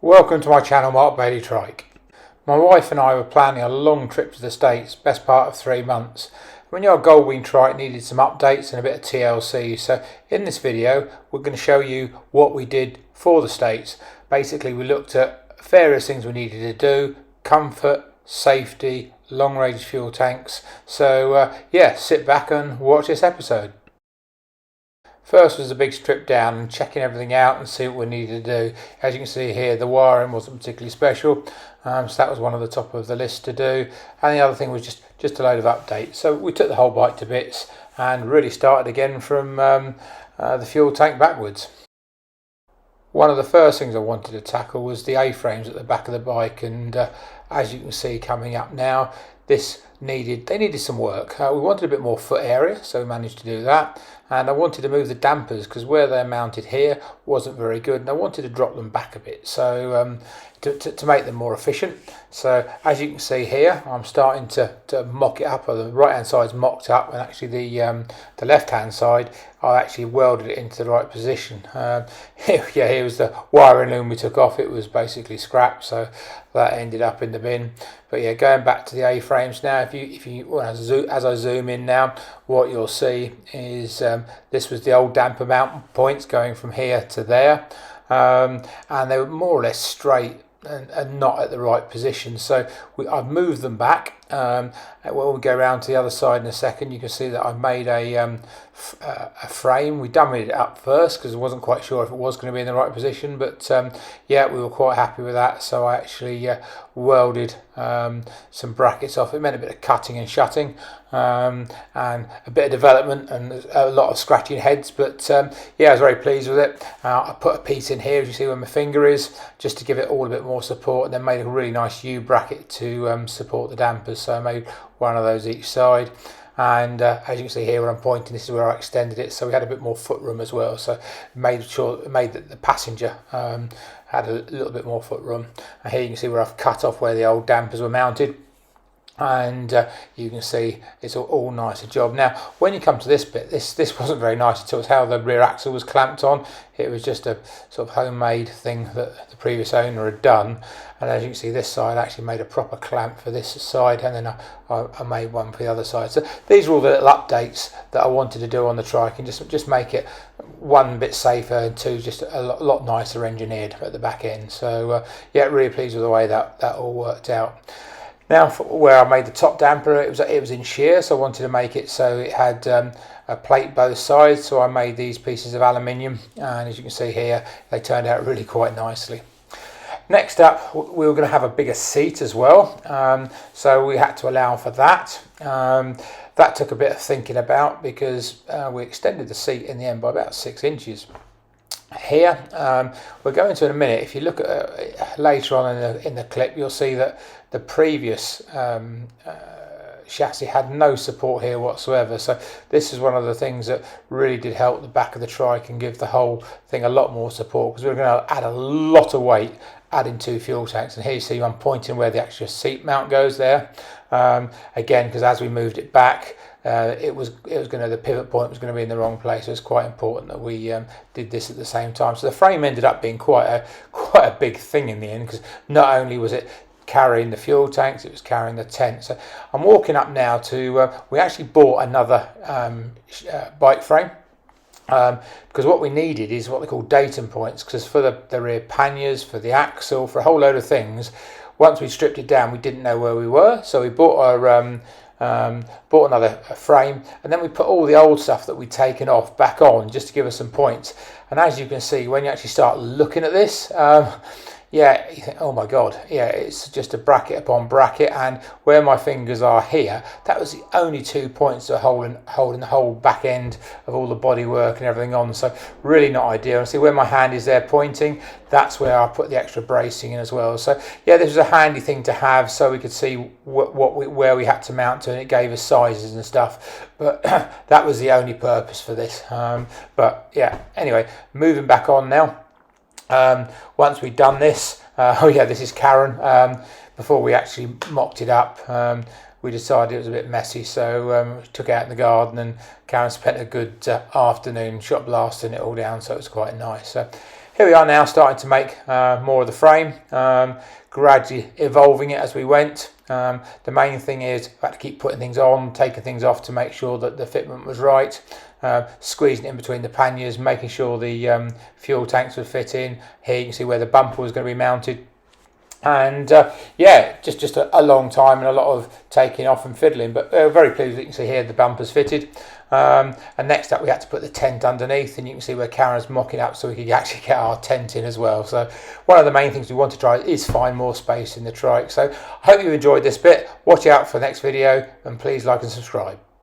Welcome to my channel, Mark Bailey Trike. My wife and I were planning a long trip to the States, best part of 3 months. When your Goldwing Trike needed some updates and a bit of TLC, so in this video we're going to show you what we did for the States. Basically we looked at various things we needed to do: comfort, safety, long range fuel tanks. So yeah, sit back and watch this episode. First was a big strip down and checking everything out and see what we needed to do. As you can see here, the wiring wasn't particularly special, so that was one of the top of the list to do. And the other thing was just a load of updates. So we took the whole bike to bits and really started again from the fuel tank backwards. One of the first things I wanted to tackle was the A-frames at the back of the bike, and as you can see coming up now, they needed some work. We wanted a bit more foot area, so we managed to do that. And I wanted to move the dampers because where they're mounted here wasn't very good, and I wanted to drop them back a bit, so to make them more efficient. So as you can see here, I'm starting to mock it up. The right hand side's mocked up, and actually the left hand side I actually welded it into the right position. Here was the wiring loom we took off. It was basically scrap, so that ended up in the bin. But yeah, going back to the A-frames now, as I zoom in now, what you'll see is this was the old damper mount points going from here to there, and they were more or less straight and not at the right position. So I've moved them back. And when we go around to the other side in a second, you can see that I've made a frame. We dummied it up first because I wasn't quite sure if it was going to be in the right position, but yeah, we were quite happy with that. So I actually welded some brackets off. It meant a bit of cutting and shutting, and a bit of development and a lot of scratching heads, but yeah, I was very pleased with it. I put a piece in here, as you see where my finger is, just to give it all a bit more support, and then made a really nice U bracket to support the dampers. So I made one of those each side, and as you can see here where I'm pointing, this is where I extended it, so we had a bit more foot room as well. So made that the passenger had a little bit more foot room. And here you can see where I've cut off where the old dampers were mounted, and you can see it's all nice a job. Now when you come to this bit, this wasn't very nice at all. It's how the rear axle was clamped on. It was just a sort of homemade thing that the previous owner had done, and as you can see, this side I actually made a proper clamp for this side, and then I made one for the other side. So these are all the little updates that I wanted to do on the trike, and just make it one bit safer, and two just a lot nicer engineered at the back end. So yeah, really pleased with the way that all worked out. Now, where I made the top damper, it was in shear, so I wanted to make it so it had a plate both sides. So I made these pieces of aluminium, and as you can see here, they turned out really quite nicely. Next up, we were going to have a bigger seat as well, so we had to allow for that. That took a bit of thinking about, because we extended the seat in the end by about 6 inches. Here, we're going to in a minute. If you look at later on in the clip, you'll see that the previous chassis had no support here whatsoever. So this is one of the things that really did help the back of the trike and give the whole thing a lot more support, because we're going to add a lot of weight adding 2 fuel tanks. And here you see I'm pointing where the actual seat mount goes there, again because as we moved it back, the pivot point was going to be in the wrong place. So it's quite important that we did this at the same time. So the frame ended up being quite a big thing in the end, because not only was it carrying the fuel tanks, it was carrying the tent. So I'm walking up now to we actually bought another bike frame, because what we needed is what they call datum points, because for the rear panniers, for the axle, for a whole load of things, once we stripped it down we didn't know where we were. So we bought bought another frame, and then we put all the old stuff that we'd taken off back on, just to give us some points. And as you can see, when you actually start looking at this, yeah, you think, oh my god, yeah, it's just a bracket upon bracket, and where my fingers are here, that was the only 2 points that are holding the whole back end of all the bodywork and everything on. So really not ideal. And see where my hand is there pointing, that's where I put the extra bracing in as well. So yeah, this was a handy thing to have, so we could see where we had to mount to, and it gave us sizes and stuff. But that was the only purpose for this. But yeah, anyway, moving back on now. Once we'd done this, oh yeah, this is Karen. Before we actually mocked it up, we decided it was a bit messy, so we took it out in the garden, and Karen spent a good afternoon shot blasting it all down, so it was quite nice. So here we are now starting to make more of the frame, gradually evolving it as we went. The main thing is I had to keep putting things on, taking things off to make sure that the fitment was right, squeezing it in between the panniers, making sure the fuel tanks would fit in. Here you can see where the bumper was going to be mounted. And yeah, just a long time and a lot of taking off and fiddling, but very pleased that you can see here the bumper's fitted. And next up we had to put the tent underneath, and you can see where Karen's mocking up so we could actually get our tent in as well. So one of the main things we want to try is find more space in the trike. So I hope you enjoyed this bit. Watch out for the next video, and please like and subscribe.